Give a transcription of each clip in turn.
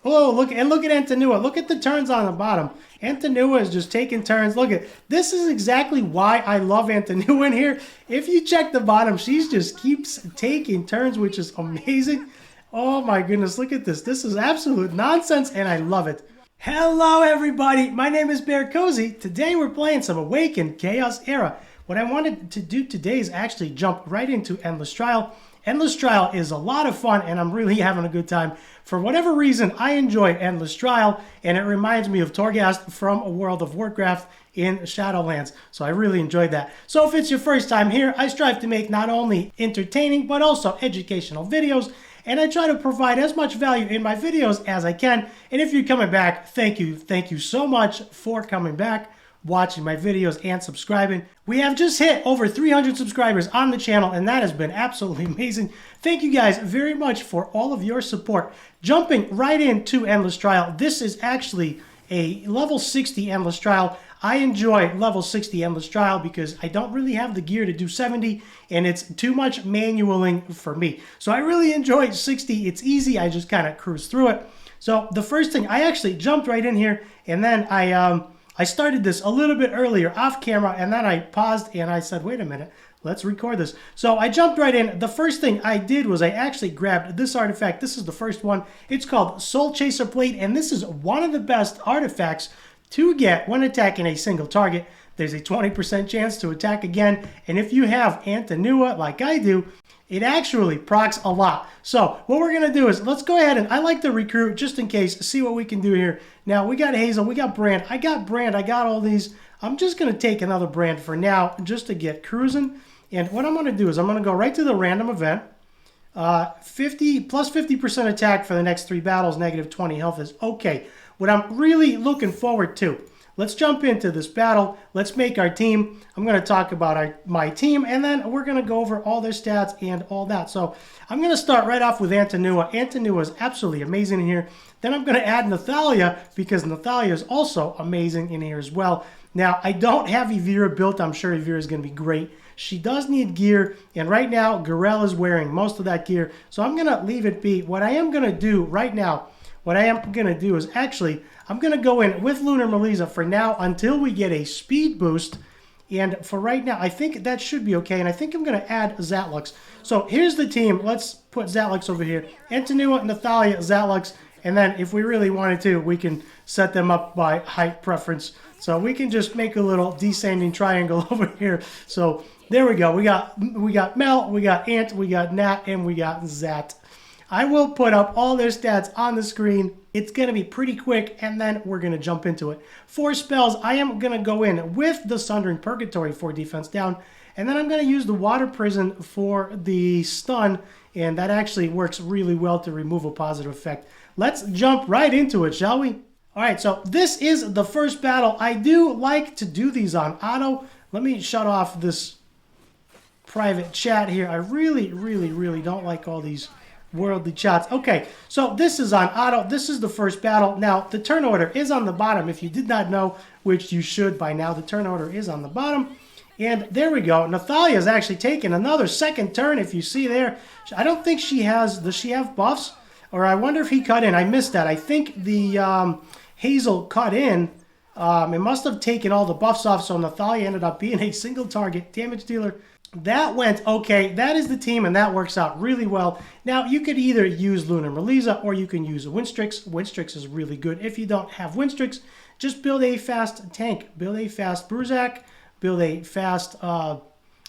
Oh, look at Antinua. Look at the turns on the bottom. Antinua is just taking turns. Look at this is exactly why I love Antinua in here. If you check the bottom, she's just keeps taking turns, which is amazing. Oh my goodness, look at this. This is absolute nonsense, and I love it. Hello, everybody. My name is BearCozy. Today we're playing some Awaken Chaos Era. What I wanted to do today is actually jump right into Endless Trial. Endless Trial is a lot of fun, and I'm really having a good time. For whatever reason, I enjoy Endless Trial, and it reminds me of Torghast from World of Warcraft in Shadowlands. So I really enjoyed that. So if it's your first time here, I strive to make not only entertaining, but also educational videos. And I try to provide as much value in my videos as I can. And if you're coming back, thank you. Thank you so much for coming back, watching my videos, and subscribing. We have just hit over 300 subscribers on the channel, and that has been absolutely amazing. Thank you guys very much for all of your support. Jumping right into Endless Trial, this is actually a level 60 Endless Trial. I enjoy level 60 Endless Trial because I don't really have the gear to do 70, and it's too much manualing for me. So I really enjoy 60. It's easy. I just kind of cruise through it. So the first thing, I actually jumped right in here, and then I started this a little bit earlier off camera, and then I paused and I said, wait a minute, let's record this. So I jumped right in. The first thing I did was I actually grabbed this artifact. This is the first one. It's called Soul Chaser Plate, and this is one of the best artifacts to get when attacking a single target. There's a 20% chance to attack again, and if you have Antinua like I do, it actually procs a lot. So what we're going to do is let's go ahead, and I like to recruit just in case, see what we can do here. Now we got Hazel, we got Brand. I got all these. I'm just going to take another Brand for now just to get cruising. And what I'm going to do is I'm going to go right to the random event. 50 plus 50% attack for the next 3 battles, negative 20 health is okay. What I'm really looking forward to, let's jump into this battle. Let's make our team. I'm going to talk about my team, and then we're going to go over all their stats and all that. So I'm going to start right off with Antinua. Antinua is absolutely amazing in here. Then I'm going to add Nathalia because Nathalia is also amazing in here as well. Now, I don't have Evira built. I'm sure Evira is going to be great. She does need gear, and right now, Garel is wearing most of that gear. So I'm going to leave it be. What I am going to do right now, what I am going to do is actually, I'm going to go in with Lunar Melissa for now until we get a speed boost. And for right now, I think that should be okay. And I think I'm going to add Zatlux. So here's the team. Let's put Zatlux over here. Antinua, Nathalia, Zatlux. And then if we really wanted to, we can set them up by height preference. So we can just make a little descending triangle over here. So there we go. We got Mel, we got Ant, we got Nat, and we got Zat. I will put up all their stats on the screen. It's going to be pretty quick, and then we're going to jump into it. For spells, I am going to go in with the Sundering Purgatory for defense down, and then I'm going to use the Water Prison for the stun, and that actually works really well to remove a positive effect. Let's jump right into it, shall we? All right, so this is the first battle. I do like to do these on auto. Let me shut off this private chat here. I really, really, really don't like all these worldly chats. Okay, so this is on auto. This is the first battle. Now, the turn order is on the bottom. If you did not know, which you should by now, the turn order is on the bottom. And there we go. Nathalia is actually taking another second turn, if you see there. I don't think she has, does she have buffs? Or I wonder if he cut in. I missed that. I think the Hazel cut in. It must have taken all the buffs off, so Nathalia ended up being a single target damage dealer. That went okay. That is the team, and that works out really well. Now, you could either use Lunar Melissa or you can use Winstrix. Winstrix is really good. If you don't have Winstrix, just build a fast tank. Build a fast Bruzak. Build a fast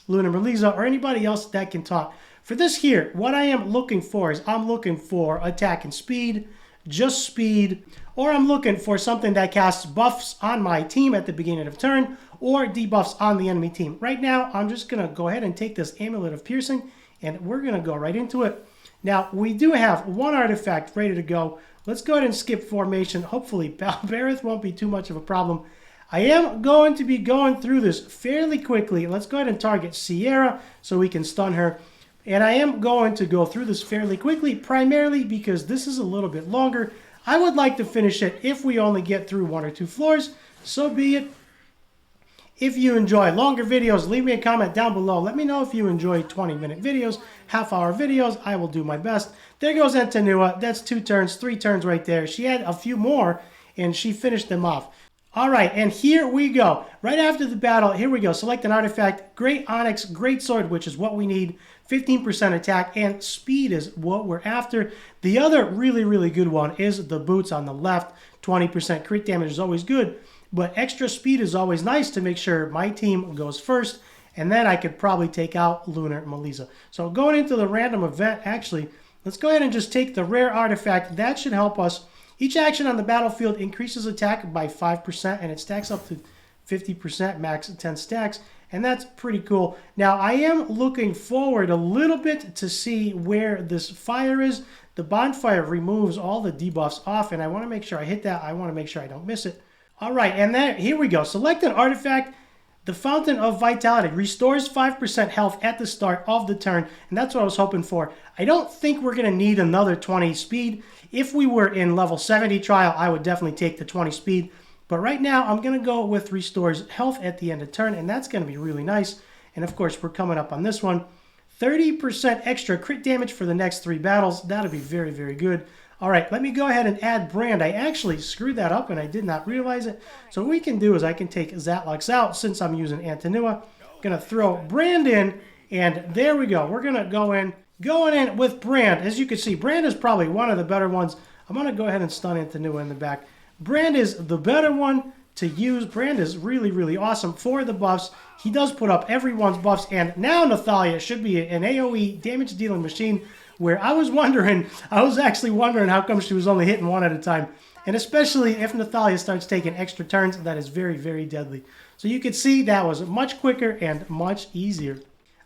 Lunar Melissa or anybody else that can talk. For this here, what I am looking for is I'm looking for attack and speed, just speed, or I'm looking for something that casts buffs on my team at the beginning of turn, or debuffs on the enemy team. Right now, I'm just going to go ahead and take this Amulet of Piercing, and we're going to go right into it. Now, we do have one artifact ready to go. Let's go ahead and skip formation. Hopefully, Balbarith won't be too much of a problem. I am going to be going through this fairly quickly. Let's go ahead and target Sierra so we can stun her. And I am going to go through this fairly quickly, primarily because this is a little bit longer. I would like to finish it if we only get through 1 or 2 floors. So be it. If you enjoy longer videos, leave me a comment down below. Let me know if you enjoy 20-minute videos, half-hour videos. I will do my best. There goes Antinua. That's 2 turns, 3 turns right there. She had a few more, and she finished them off. All right, and here we go. Right after the battle, here we go. Select an artifact. Great Onyx, Great Sword, which is what we need. 15% attack, and speed is what we're after. The other really, really good one is the boots on the left. 20% crit damage is always good, but extra speed is always nice to make sure my team goes first, and then I could probably take out Lunar Melissa. So going into the random event, actually, let's go ahead and just take the rare artifact. That should help us. Each action on the battlefield increases attack by 5%, and it stacks up to 50%, max 10 stacks, and that's pretty cool. Now, I am looking forward a little bit to see where this fire is. The bonfire removes all the debuffs off, and I want to make sure I hit that. I want to make sure I don't miss it. All right, and then here we go. Select an artifact. The Fountain of Vitality restores 5% health at the start of the turn, and that's what I was hoping for. I don't think we're going to need another 20 speed. If we were in level 70 trial, I would definitely take the 20 speed. But right now, I'm going to go with restores health at the end of turn, and that's going to be really nice. And of course, we're coming up on this one. 30% extra crit damage for the next 3 battles. That'll be very, very good. All right, let me go ahead and add Brand. I actually screwed that up, and I did not realize it. So what we can do is I can take Zatlux out since I'm using Antinua. I'm going to throw Brand in, and there we go. We're going to going in with Brand. As you can see, Brand is probably one of the better ones. I'm going to go ahead and stun Antinua in the back. Brand is the better one to use. Brand is really, really awesome for the buffs. He does put up everyone's buffs, and now Nathalia should be an AoE damage dealing machine, where I was actually wondering how come she was only hitting one at a time. And especially if Nathalia starts taking extra turns, that is very, very deadly. So you can see that was much quicker and much easier.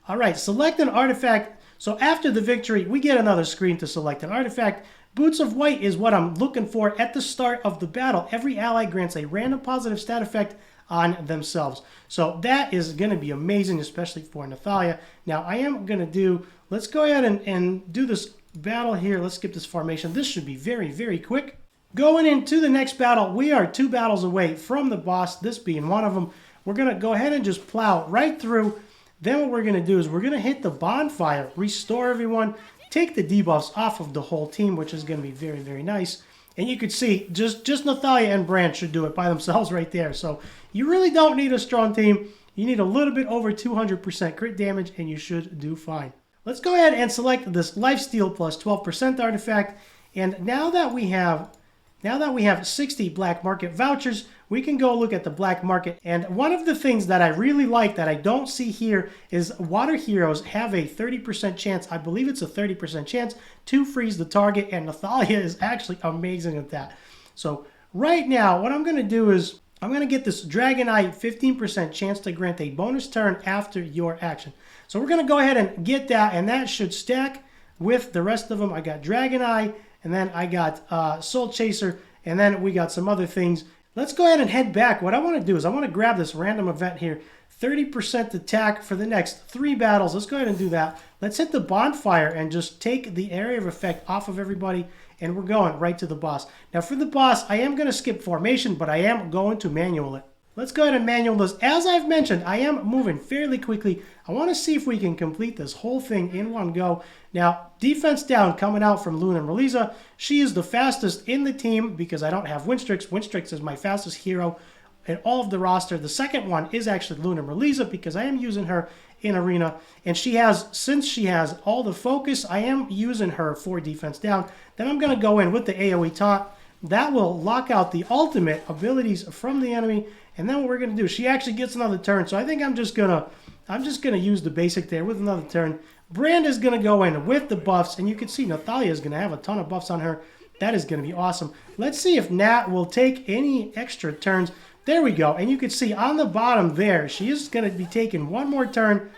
All right, select an artifact. So after the victory, we get another screen to select an artifact. Boots of White is what I'm looking for at the start of the battle. Every ally grants a random positive stat effect on themselves. So that is going to be amazing, especially for Nathalia. Now, I am going to do, let's go ahead and do this battle here. Let's skip this formation. This should be very, very quick. Going into the next battle, we are 2 battles away from the boss, this being one of them. We're going to go ahead and just plow right through. Then what we're going to do is we're going to hit the bonfire, restore everyone, take the debuffs off of the whole team, which is going to be very, very nice. And you can see, just Nathalia and Brand should do it by themselves right there. So you really don't need a strong team. You need a little bit over 200% crit damage, and you should do fine. Let's go ahead and select this Lifesteal plus 12% artifact. And now that we have 60 black market vouchers, we can go look at the black market. And one of the things that I really like that I don't see here is water heroes have a 30% chance, I believe it's a 30% chance, to freeze the target, and Nathalia is actually amazing at that. So right now, what I'm going to do is I'm going to get this Dragon Eye 15% chance to grant a bonus turn after your action. So we're going to go ahead and get that, and that should stack with the rest of them. I got Dragon Eye, and then I got Soul Chaser, and then we got some other things. Let's go ahead and head back. What I want to do is I want to grab this random event here. 30% attack for the next 3 battles. Let's go ahead and do that. Let's hit the bonfire and just take the area of effect off of everybody, and we're going right to the boss. Now for the boss, I am going to skip formation, but I am going to manual it. Let's go ahead and manual this. As I've mentioned, I am moving fairly quickly. I want to see if we can complete this whole thing in one go. Now, defense down coming out from Lunar Melissa. She is the fastest in the team because I don't have Winstrix. Winstrix is my fastest hero in all of the roster. The second one is actually Lunar Melissa because I am using her in Arena. And since she has all the focus, I am using her for defense down. Then I'm going to go in with the AoE taunt. That will lock out the ultimate abilities from the enemy. And then what we're going to do, she actually gets another turn. So I think I'm just going to use the basic there with another turn. Brand is going to go in with the buffs. And you can see Nathalia is going to have a ton of buffs on her. That is going to be awesome. Let's see if Nat will take any extra turns. There we go. And you can see on the bottom there, she is going to be taking one more turn.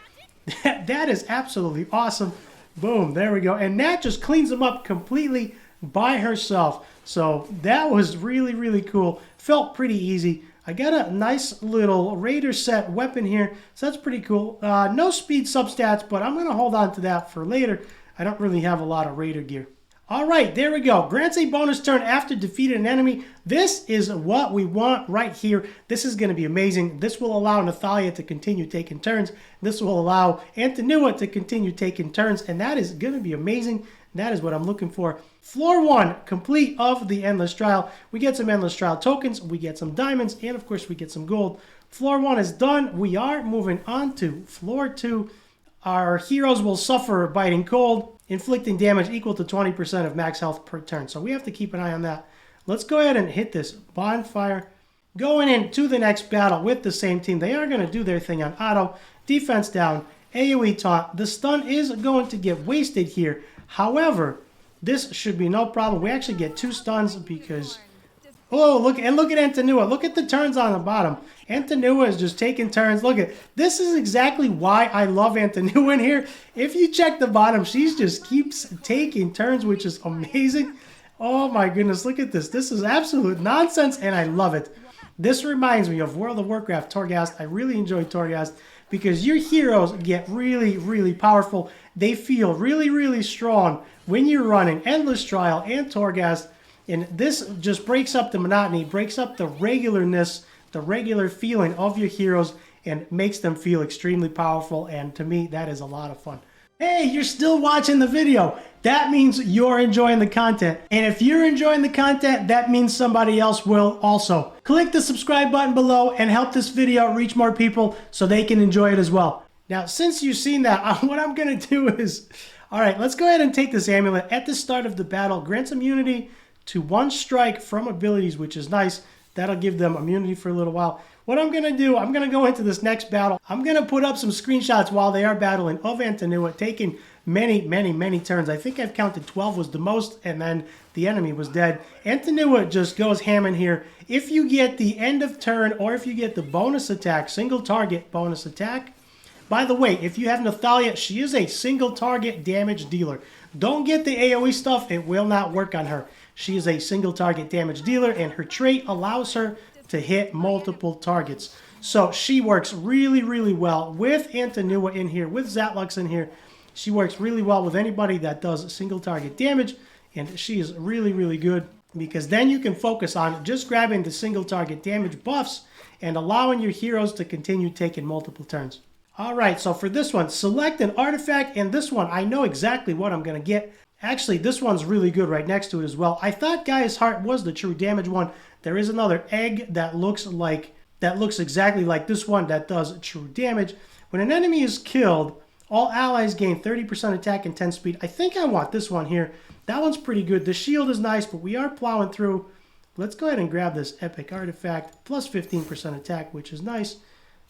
That is absolutely awesome. Boom, there we go. And Nat just cleans them up completely by herself. So that was really, really cool. Felt pretty easy. I got a nice little Raider set weapon here, so that's pretty cool. No speed substats, but I'm going to hold on to that for later. I don't really have a lot of Raider gear. All right, there we go. Grants a bonus turn after defeating an enemy. This is what we want right here. This is going to be amazing. This will allow Nathalia to continue taking turns. This will allow Antinua to continue taking turns, and that is going to be amazing. That is what I'm looking for. Floor 1, complete of the Endless Trial. We get some Endless Trial tokens, we get some diamonds, and of course we get some gold. Floor 1 is done. We are moving on to Floor 2. Our heroes will suffer biting cold, inflicting damage equal to 20% of max health per turn. So we have to keep an eye on that. Let's go ahead and hit this bonfire. Going into the next battle with the same team. They are going to do their thing on auto. Defense down. AoE taunt. The stun is going to get wasted here. However, this should be no problem. We actually get 2 stuns because... Oh, look at Antinua. Look at the turns on the bottom. Antinua is just taking turns. Look at this is exactly why I love Antinua in here. If you check the bottom, she just keeps taking turns, which is amazing. Oh my goodness, look at this. This is absolute nonsense, and I love it. This reminds me of World of Warcraft Torghast. I really enjoy Torghast because your heroes get really, really powerful. They feel really, really strong when you're running Endless Trial and Torghast. And this just breaks up the monotony, breaks up the regularness, the regular feeling of your heroes, and makes them feel extremely powerful. And to me, that is a lot of fun. Hey, you're still watching the video. That means you're enjoying the content. And if you're enjoying the content, that means somebody else will also. Click the subscribe button below and help this video reach more people so they can enjoy it as well. Now, since you've seen that, what I'm going to do is... All right, let's go ahead and take this amulet. At the start of the battle, grants immunity to 1 strike from abilities, which is nice. That'll give them immunity for a little while. What I'm going to do, I'm going to go into this next battle. I'm going to put up some screenshots while they are battling of Antinua, taking many, many, many turns. I think I've counted 12 was the most, and then the enemy was dead. Antinua just goes ham in here. If you get the end of turn, or if you get the bonus attack, single target bonus attack. By the way, if you have Nathalia, she is a single target damage dealer. Don't get the AoE stuff. It will not work on her. She is a single target damage dealer, and her trait allows her to hit multiple targets. So she works really, really well with Antinua in here, with Zatlux in here. She works really well with anybody that does single target damage, and she is really, really good because then you can focus on just grabbing the single target damage buffs and allowing your heroes to continue taking multiple turns. All right, so for this one, select an artifact, and this one, I know exactly what I'm going to get. Actually, this one's really good right next to it as well. I thought Gaia's Heart was the true damage one. There is another egg that looks exactly like this one that does true damage. When an enemy is killed, all allies gain 30% attack and 10 speed. I think I want this one here. That one's pretty good. The shield is nice, but we are plowing through. Let's go ahead and grab this epic artifact. Plus 15% attack, which is nice.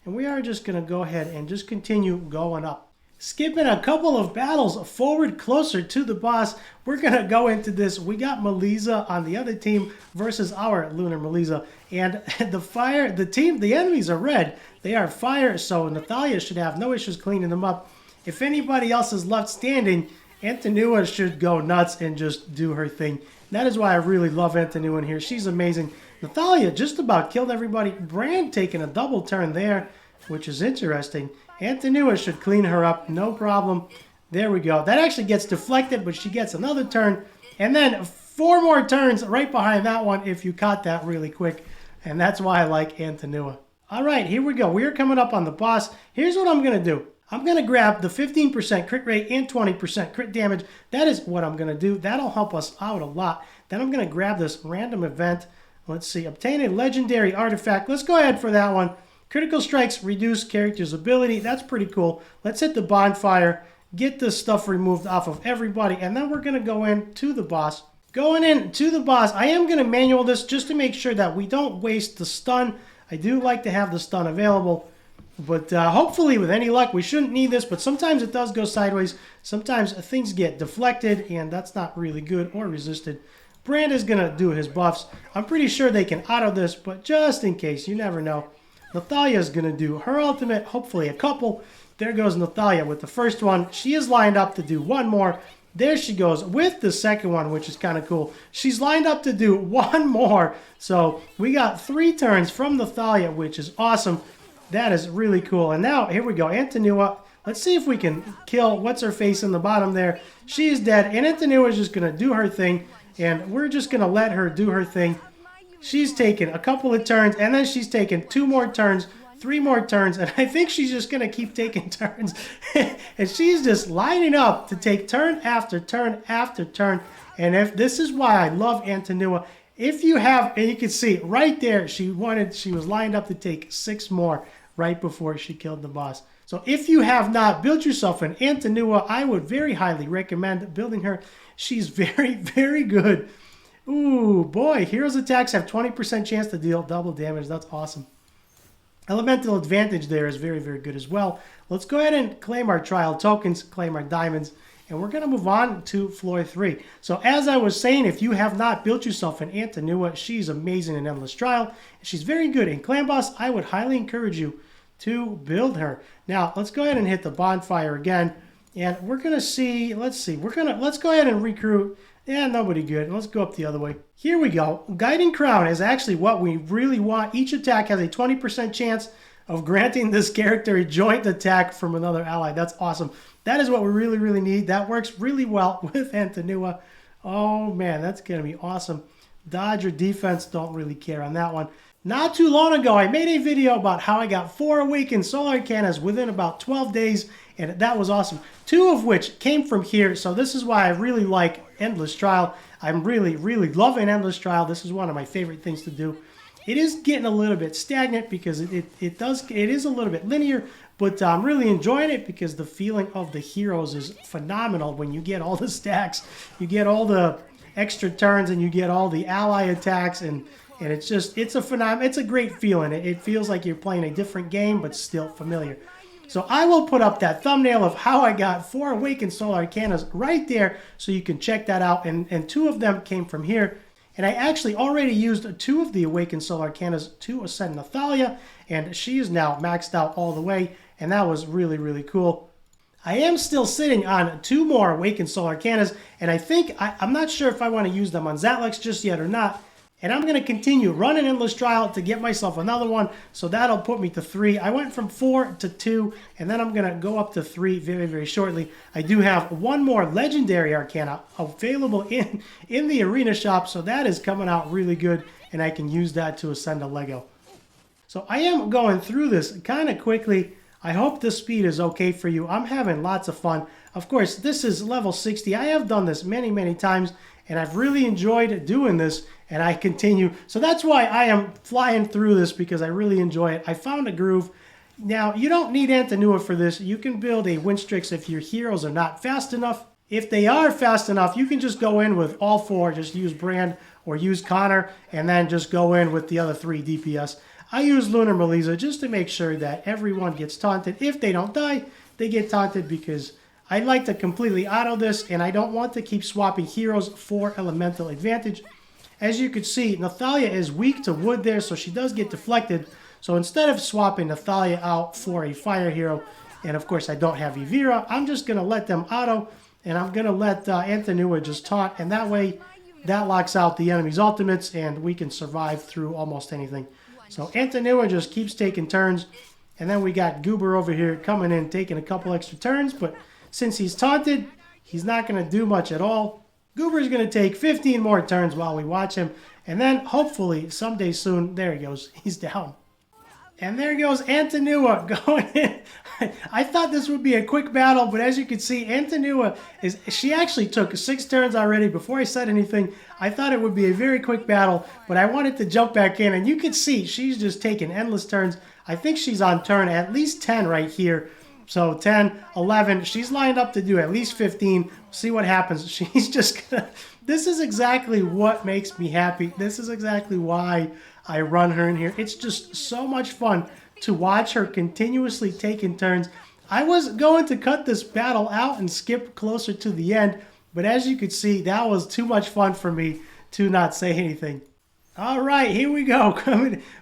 And we are just going to go ahead and just continue going up. Skipping a couple of battles forward closer to the boss, we're going to go into this. We got Melisa on the other team versus our Lunar Melisa. And the enemies are red. They are fire, so Nathalia should have no issues cleaning them up. If anybody else is left standing, Antinua should go nuts and just do her thing. That is why I really love Antinua in here. She's amazing. Nathalia just about killed everybody. Brand taking a double turn there, which is interesting. Antinua should clean her up, no problem. There we go. That actually gets deflected, but she gets another turn. And then 4 more turns right behind that one if you caught that really quick. And that's why I like Antinua. All right, here we go. We are coming up on the boss. Here's what I'm going to do. I'm going to grab the 15% crit rate and 20% crit damage. That is what I'm going to do. That'll help us out a lot. Then I'm going to grab this random event. Let's see. Obtain a legendary artifact. Let's go ahead for that one. Critical strikes reduce character's ability. That's pretty cool. Let's hit the bonfire, get this stuff removed off of everybody, and then we're going to go into the boss. Going into the boss, I am going to manual this just to make sure that we don't waste the stun. I do like to have the stun available, but hopefully with any luck, we shouldn't need this, but sometimes it does go sideways. Sometimes things get deflected, and that's not really good or resisted. Brand is going to do his buffs. I'm pretty sure they can auto this, but just in case, you never know. Nathalia is going to do her ultimate, hopefully a couple. There goes Nathalia with the first one. She is lined up to do one more. There she goes with the second one, which is kind of cool. She's lined up to do one more. So we got 3 turns from Nathalia, which is awesome. That is really cool. And now, here we go. Antinua, Let's see if we can kill what's-her-face in the bottom there. She's dead, and Antinua is just going to do her thing, and we're just going to let her do her thing. She's taken a couple of turns, and then she's taken 2 more turns, 3 more turns, and I think she's just going to keep taking turns. And she's just lining up to take turn after turn after turn. And if this is why I love Antinua. If you have, and you can see right there, she was lined up to take 6 more right before she killed the boss. So if you have not built yourself an Antinua, I would very highly recommend building her. She's very, very good. Ooh, boy. Heroes attacks have 20% chance to deal double damage. That's awesome. Elemental advantage there is very, very good as well. Let's go ahead and claim our trial tokens, claim our diamonds, and we're going to move on to floor 3. So as I was saying, if you have not built yourself an Antinua, she's amazing in Endless Trial. She's very good in Clan Boss. I would highly encourage you to build her. Now, let's go ahead and hit the bonfire again. And we're going to see, let's go ahead and recruit. Yeah, nobody good. Let's go up the other way. Here we go. Guiding Crown is actually what we really want. Each attack has a 20% chance of granting this character a joint attack from another ally. That's awesome. That is what we really, really need. That works really well with Antinua. Oh, man, that's going to be awesome. Dodge or defense, don't really care on that one. Not too long ago, I made a video about how I got 4 Awakened Solar Arcanas within about 12 days, and that was awesome. 2 of which came from here, so this is why I really like Endless Trial. I'm really, really loving Endless Trial. This is one of my favorite things to do. It is getting a little bit stagnant because it is a little bit linear, but I'm really enjoying it because the feeling of the heroes is phenomenal when you get all the stacks, you get all the extra turns, and you get all the ally attacks, and it's a great feeling. It feels like you're playing a different game, but still familiar. So I will put up that thumbnail of how I got 4 Awakened Solar Arcanas right there, so you can check that out. And 2 of them came from here. And I actually already used 2 of the Awakened Solar Arcanas to ascend Nathalia, and she is now maxed out all the way, and that was really, really cool. I am still sitting on 2 more Awakened Solar Arcanas, and I think, I'm not sure if I want to use them on Zatlex just yet or not. And I'm going to continue running Endless Trial to get myself another one. So that'll put me to 3. I went from 4 to 2. And then I'm going to go up to 3 very, very shortly. I do have 1 more Legendary Arcana available in the Arena Shop. So that is coming out really good. And I can use that to ascend a Lego. So I am going through this kind of quickly. I hope the speed is okay for you. I'm having lots of fun. Of course, this is level 60. I have done this many, many times. And I've really enjoyed doing this, and I continue. So that's why I am flying through this, because I really enjoy it. I found a groove. Now, you don't need Antinua for this. You can build a Winstrix if your heroes are not fast enough. If they are fast enough, you can just go in with all 4. Just use Brand or use Connor, and then just go in with the other 3 DPS. I use Lunar Melissa just to make sure that everyone gets taunted. If they don't die, they get taunted, because I like to completely auto this, and I don't want to keep swapping heroes for elemental advantage. As you can see, Nathalia is weak to wood there, so she does get deflected. So instead of swapping Nathalia out for a fire hero, and of course I don't have Evira, I'm just going to let them auto, and I'm going to let Antinua just taunt, and that way that locks out the enemy's ultimates, and we can survive through almost anything. So Antinua just keeps taking turns, and then we got Goober over here coming in, taking a couple extra turns, but since he's taunted, he's not going to do much at all. Goober's going to take 15 more turns while we watch him. And then, hopefully, someday soon, there he goes. He's down. And there goes Antinua going in. I thought this would be a quick battle, but as you can see, Antinua she actually took 6 turns already before I said anything. I thought it would be a very quick battle, but I wanted to jump back in. And you can see she's just taking endless turns. I think she's on turn at least 10 right here. So 10, 11, she's lined up to do at least 15. We'll see what happens. She's just gonna... This is exactly what makes me happy. This is exactly why I run her in here. It's just so much fun to watch her continuously taking turns. I was going to cut this battle out and skip closer to the end, but as you could see, that was too much fun for me to not say anything. All right, here we go.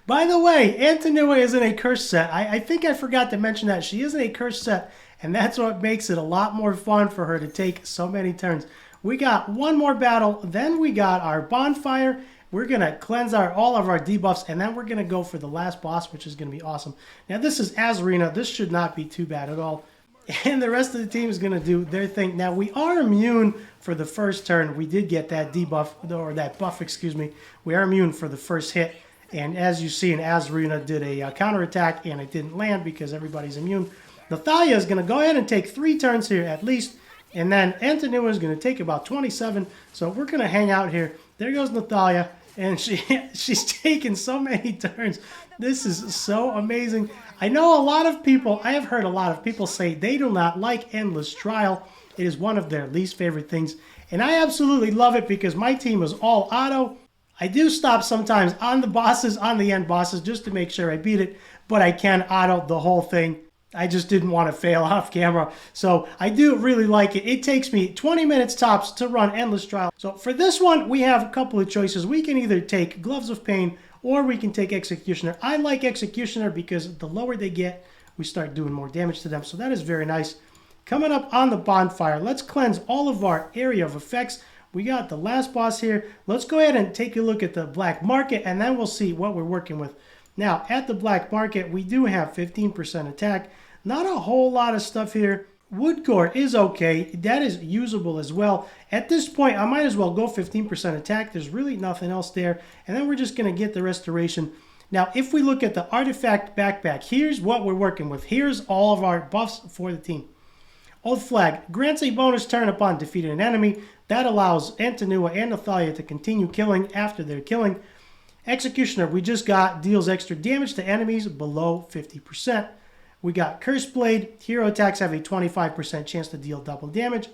By the way, Antinua is in a curse set. I think I forgot to mention that. She is in a curse set, and that's what makes it a lot more fun for her to take so many turns. We got 1 more battle, then we got our bonfire. We're going to cleanse all of our debuffs, and then we're going to go for the last boss, which is going to be awesome. Now, this is Azarina. This should not be too bad at all. and the rest of the team is going to do their thing. Now, we are immune for the first turn. We did get that debuff, or that buff, excuse me. We are immune for the first hit. And as you see, an Azarina did a counterattack, and it didn't land because everybody's immune. Nathalia is going to go ahead and take 3 turns here at least. And then Antinua is going to take about 27. So we're going to hang out here. There goes Nathalia. And she's taken so many turns. This is so amazing. I know a lot of people, I have heard a lot of people say they do not like Endless Trial. It is one of their least favorite things. And I absolutely love it because my team is all auto. I do stop sometimes on the bosses, on the end bosses, just to make sure I beat it. But I can auto the whole thing. I just didn't want to fail off camera. So I do really like it. It takes me 20 minutes tops to run Endless Trial. So for this one, we have a couple of choices. We can either take Gloves of Pain or we can take Executioner. I like Executioner because the lower they get, we start doing more damage to them. So that is very nice. Coming up on the bonfire, let's cleanse all of our area of effects. We got the last boss here. Let's go ahead and take a look at the black market, and then we'll see what we're working with. Now, at the black market, we do have 15% attack. Not a whole lot of stuff here. Wood core is okay. That is usable as well. At this point, I might as well go 15% attack. There's really nothing else there. And then we're just going to get the restoration. Now, if we look at the artifact backpack, here's what we're working with. Here's all of our buffs for the team. Old Flag grants a bonus turn upon defeating an enemy. That allows Antinua and Nathalia to continue killing after their killing. Executioner, we just got, deals extra damage to enemies below 50%. We got Curse Blade. Hero attacks have a 25% chance to deal double damage.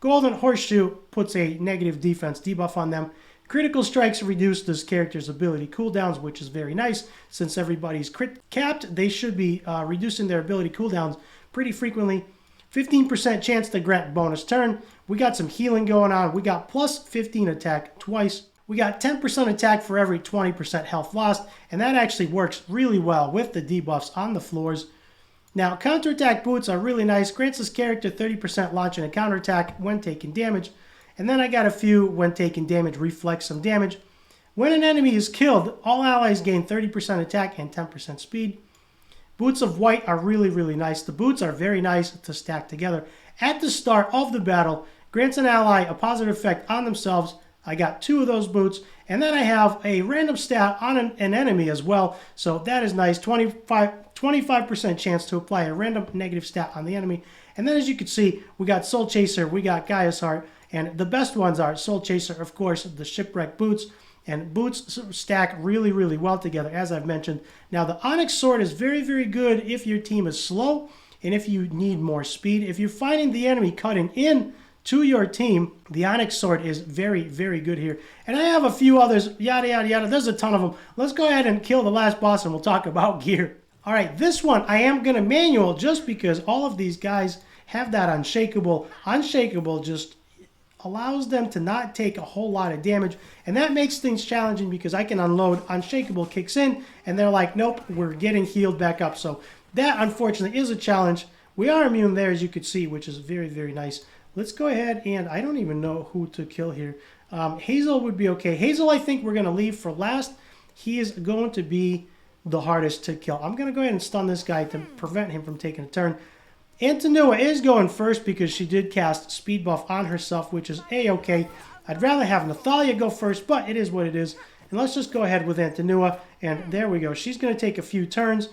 Golden Horseshoe puts a negative defense debuff on them. Critical strikes reduce this character's ability cooldowns, which is very nice. Since everybody's crit capped, they should be reducing their ability cooldowns pretty frequently. 15% chance to grant bonus turn. We got some healing going on. We got plus 15 attack twice. We got 10% attack for every 20% health lost. And that actually works really well with the debuffs on the floors. Now, counterattack boots are really nice. Grants this character 30% launch and a counterattack when taking damage. And then I got a few when taking damage, reflex some damage. When an enemy is killed, all allies gain 30% attack and 10% speed. Boots of White are really, really nice. The boots are very nice to stack together. At the start of the battle, grants an ally a positive effect on themselves. I got 2 of those boots. And then I have a random stat on an enemy as well. So that is nice. 25% chance to apply a random negative stat on the enemy. And then as you can see, we got Soul Chaser, we got Gaia's Heart. And the best ones are Soul Chaser, of course, the Shipwreck Boots. And boots stack really, really well together, as I've mentioned. Now, the Onyx Sword is very, very good if your team is slow and if you need more speed. If you're finding the enemy cutting in to your team, the Onyx Sword is very, very good here. And I have a few others, yada, yada, yada. There's a ton of them. Let's go ahead and kill the last boss and we'll talk about gear. All right, this one I am going to manual just because all of these guys have that Unshakable. Unshakable just allows them to not take a whole lot of damage, and that makes things challenging because I can unload. Unshakable kicks in and they're like, nope, we're getting healed back up. So that unfortunately is a challenge. We are immune there, as you can see, which is very, very nice. Let's go ahead, and I don't even know who to kill here. Hazel would be okay. Hazel, I think we're going to leave for last. He is going to be the hardest to kill. I'm going to go ahead and stun this guy to prevent him from taking a turn. Antinua is going first because she did cast speed buff on herself, which is a-okay. I'd rather have Nathalia go first, but it is what it is. And let's just go ahead with Antinua, and there we go. She's going to take a few turns,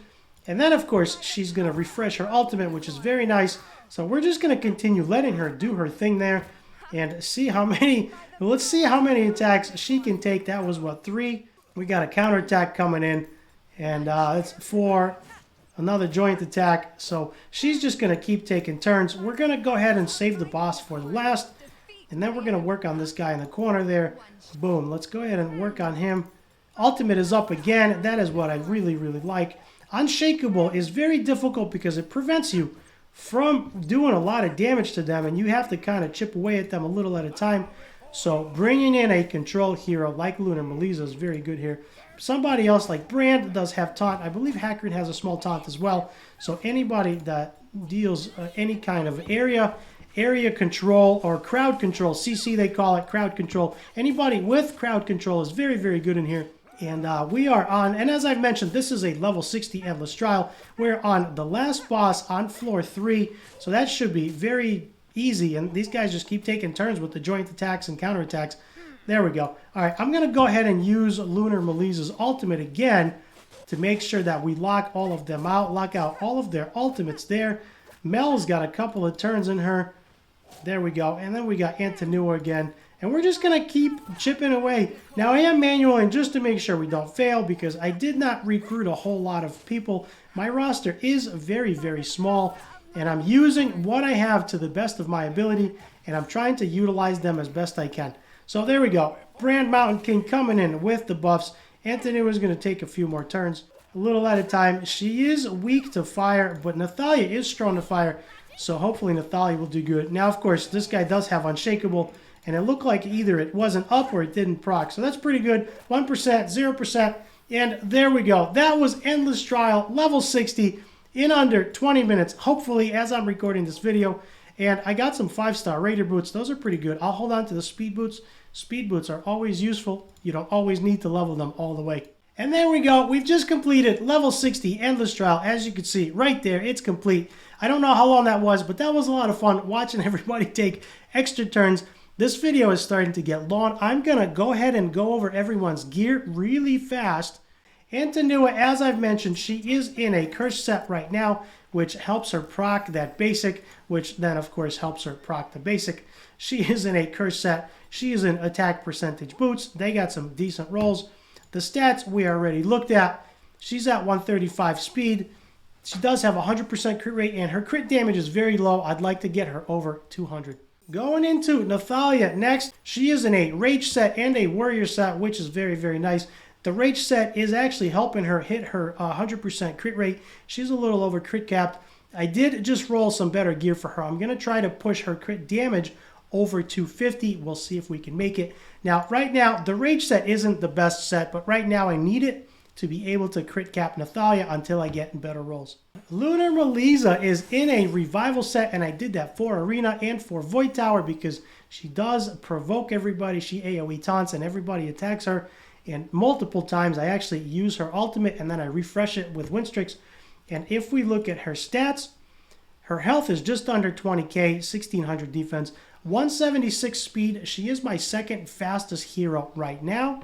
and then, of course, she's going to refresh her ultimate, which is very nice. So we're just going to continue letting her do her thing there and see how many, let's see how many attacks she can take. That was, what, 3? We got a counterattack coming in, and it's 4. Another joint attack. So she's just going to keep taking turns. We're going to go ahead and save the boss for the last. And then we're going to work on this guy in the corner there. Boom. Let's go ahead and work on him. Ultimate is up again. That is what I really, really like. Unshakable is very difficult because it prevents you from doing a lot of damage to them. And you have to kind of chip away at them a little at a time. So bringing in a control hero like Lunar Melisa is very good here. Somebody else like Brand does have taunt. I believe Hackrin has a small taunt as well. So anybody that deals any kind of area control or crowd control, CC they call it, crowd control. Anybody with crowd control is very, very good in here. And we are on, and as I've mentioned, this is a level 60 Endless Trial. We're on the last boss on floor 3, so that should be very easy. And these guys just keep taking turns with the joint attacks and counterattacks. There we go. All right, I'm going to go ahead and use Lunar Malisa's ultimate again to make sure that we lock all of them out, lock out all of their ultimates there. Mel's got a couple of turns in her. There we go. And then we got Antinua again. And we're just going to keep chipping away. Now, I am manualing just to make sure we don't fail because I did not recruit a whole lot of people. My roster is very, very small. And I'm using what I have to the best of my ability. And I'm trying to utilize them as best I can. So there we go. Brand Mountain King coming in with the buffs. Antinua is going to take a few more turns. A little at a time. She is weak to fire, but Nathalia is strong to fire. So hopefully Nathalia will do good. Now, of course, this guy does have Unshakable. And it looked like either it wasn't up or it didn't proc. So that's pretty good. 1%, 0%. And there we go. That was Endless Trial, level 60, in under 20 minutes. Hopefully, as I'm recording this video. And I got some 5-star Raider boots. Those are pretty good. I'll hold on to the speed boots. Speed boots are always useful. You don't always need to level them all the way. And there we go. We've just completed level 60 Endless Trial. As you can see right there, it's complete. I don't know how long that was, but that was a lot of fun watching everybody take extra turns. This video is starting to get long. I'm going to go ahead and go over everyone's gear really fast. Antinua, as I've mentioned, she is in a curse set right now, which helps her proc that basic, which then, of course, helps her proc the basic. She is in a curse set. She is in attack percentage boots. They got some decent rolls. The stats we already looked at. She's at 135 speed. She does have 100% crit rate, and her crit damage is very low. I'd like to get her over 200. Going into Nathalia next. She is in a Rage set and a Warrior set, which is very, very nice. The Rage set is actually helping her hit her 100% crit rate. She's a little over crit capped. I did just roll some better gear for her. I'm going to try to push her crit damage over 250. We'll see if we can make it. Now, right now, the Rage set isn't the best set, but right now I need it to be able to crit cap Nathalia until I get better rolls. Lunar Malisa is in a Revival set, and I did that for Arena and for Void Tower because she does provoke everybody. She AoE taunts and everybody attacks her. And multiple times I actually use her ultimate and then I refresh it with Winstrix. And if we look at her stats, her health is just under 20k, 1600 defense, 176 speed. She is my second fastest hero right now.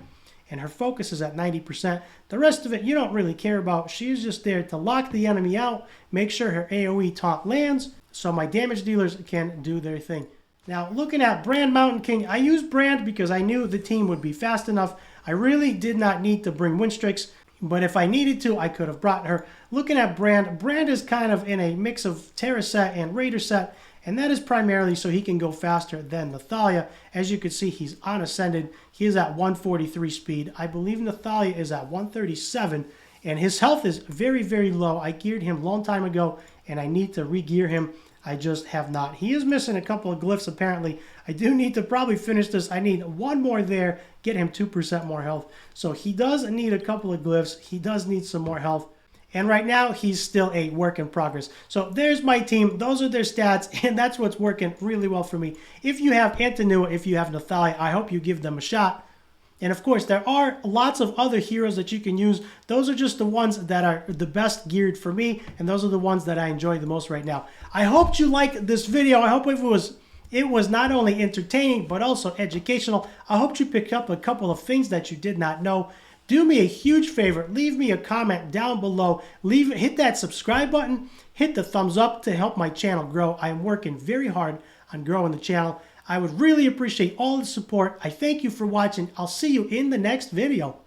And her focus is at 90%. The rest of it you don't really care about. She's just there to lock the enemy out, make sure her AoE taunt lands, so my damage dealers can do their thing. Now, looking at Brand Mountain King, I used Brand because I knew the team would be fast enough. I really did not need to bring Winstrix, but if I needed to, I could have brought her. Looking at Brand, Brand is kind of in a mix of Terra set and Raider set, and that is primarily so he can go faster than Nathalia. As you can see, he's on Ascended. He is at 143 speed. I believe Nathalia is at 137, and his health is very, very low. I geared him a long time ago, and I need to re-gear him. I just have not. He is missing a couple of glyphs, apparently. I do need to probably finish this. I need one more there, get him 2% more health. So he does need a couple of glyphs. He does need some more health. And right now, he's still a work in progress. So there's my team. Those are their stats, and that's what's working really well for me. If you have Antinua, if you have Nathalia, I hope you give them a shot. And of course, there are lots of other heroes that you can use. Those are just the ones that are the best geared for me, and those are the ones that I enjoy the most right now. I hope you liked this video. I hope it was not only entertaining, but also educational. I hope you picked up a couple of things that you did not know. Do me a huge favor, leave me a comment down below. Hit that subscribe button, hit the thumbs up to help my channel grow. I am working very hard on growing the channel. I would really appreciate all the support. I thank you for watching. I'll see you in the next video.